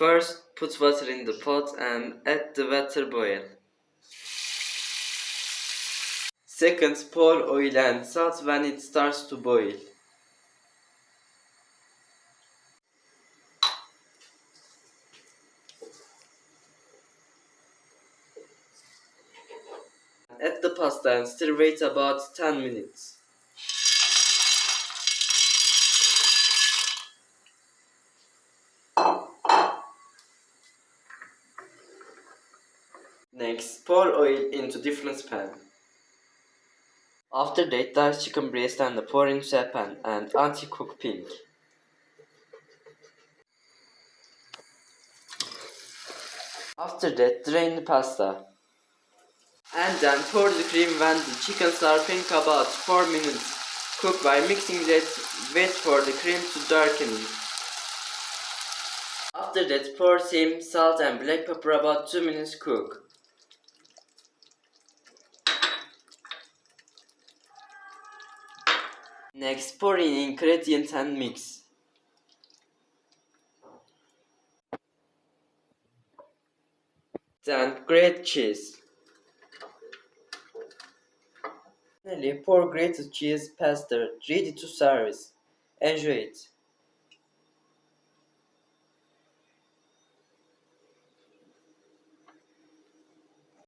First, put water in the pot and let the water boil. Second, pour oil and salt when it starts to boil. Add the pasta and stir wait about 10 minutes. Next, pour oil into different pan. After that, dice chicken breast and pour into a pan and cook pink. After that, drain the pasta. And then pour the cream when the chickens are pink about 4 minutes. Cook by mixing that, wait for the cream to darken. After that, pour thyme, salt and black pepper about 2 minutes cook. Next, pour in ingredients and mix. Then grate cheese. Finally, pour grated cheese pasta ready to serve. Enjoy it.